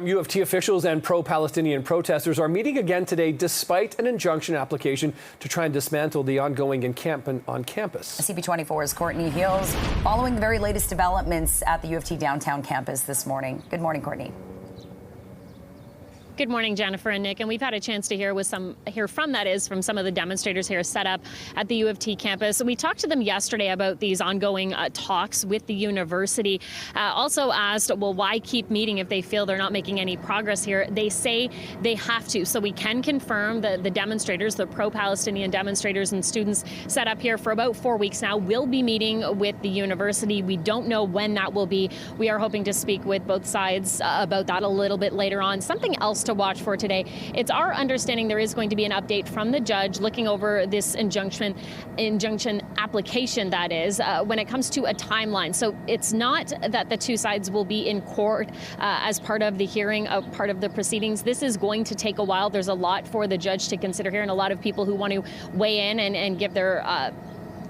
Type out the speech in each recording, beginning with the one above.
U of T officials and pro-Palestinian protesters are meeting again today despite an injunction application to try and dismantle the ongoing encampment on campus. CP24's Courtney Hills following the very latest developments at the U of T downtown campus this morning. Good morning, Courtney. Good morning, Jennifer and Nick. And we've had a chance to hear from some of the demonstrators here set up at the U of T campus. We talked to them yesterday about these ongoing talks with the university. Also asked, well, why keep meeting if they feel they're not making any progress here? They say they have to. So we can confirm that the demonstrators, the pro-Palestinian demonstrators and students set up here for about 4 weeks now, will be meeting with the university. We don't know when that will be. We are hoping to speak with both sides about that a little bit later on. Something else to watch for today. It's our understanding there is going to be an update from the judge looking over this injunction application, that is, when it comes to a timeline. So it's not that the two sides will be in court as part of the hearing, part of the proceedings. This is going to take a while. There's a lot for the judge to consider here and a lot of people who want to weigh in and give their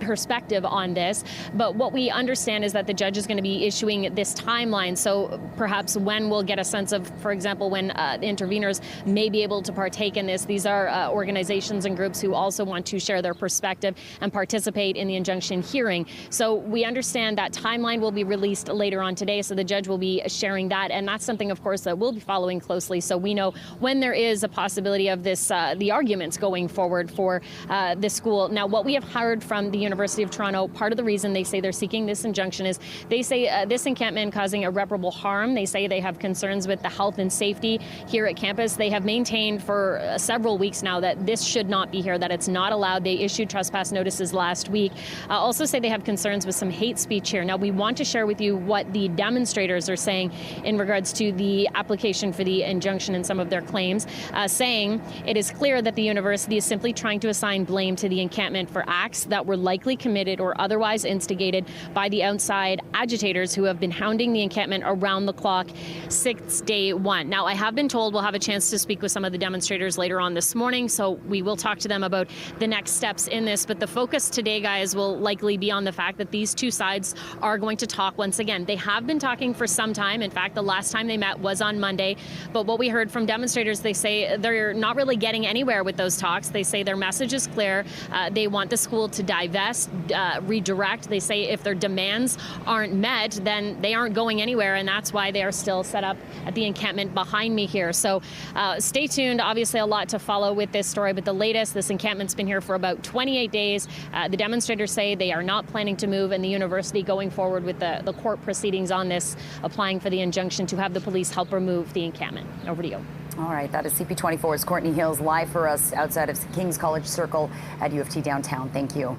perspective on this. But what we understand is that the judge is going to be issuing this timeline. So perhaps when we'll get a sense of, for example, when the interveners may be able to partake in this. These are organizations and groups who also want to share their perspective and participate in the injunction hearing. So we understand that timeline will be released later on today. So the judge will be sharing that. And that's something, of course, that we'll be following closely. So we know when there is a possibility of this, the arguments going forward for the school. Now, what we have heard from the University of Toronto, part of the reason they say they're seeking this injunction is they say this encampment causing irreparable harm. They say they have concerns with the health and safety here at campus. They have maintained for several weeks now that this should not be here, that it's not allowed. They issued trespass notices last week. Also say they have concerns with some hate speech here. Now, we want to share with you what the demonstrators are saying in regards to the application for the injunction and some of their claims, saying it is clear that the university is simply trying to assign blame to the encampment for acts that were likely committed or otherwise instigated by the outside agitators who have been hounding the encampment around the clock since day one. Now, I have been told we'll have a chance to speak with some of the demonstrators later on this morning, so we will talk to them about the next steps in this. But the focus today, guys, will likely be on the fact that these two sides are going to talk once again. They have been talking for some time. In fact, the last time they met was on Monday. But what we heard from demonstrators, they say they're not really getting anywhere with those talks. They say their message is clear. They want the school to divest, redirect. They say if their demands aren't met, then they aren't going anywhere, and that's why they are still set up at the encampment behind me here. So stay tuned. Obviously, a lot to follow with this story, but the latest, this encampment's been here for about 28 days. The demonstrators say they are not planning to move, and the university going forward with the court proceedings on this, applying for the injunction to have the police help remove the encampment. Over to you. All right, that is CP24's Courtney Hills live for us outside of King's College Circle at U of T downtown. Thank you.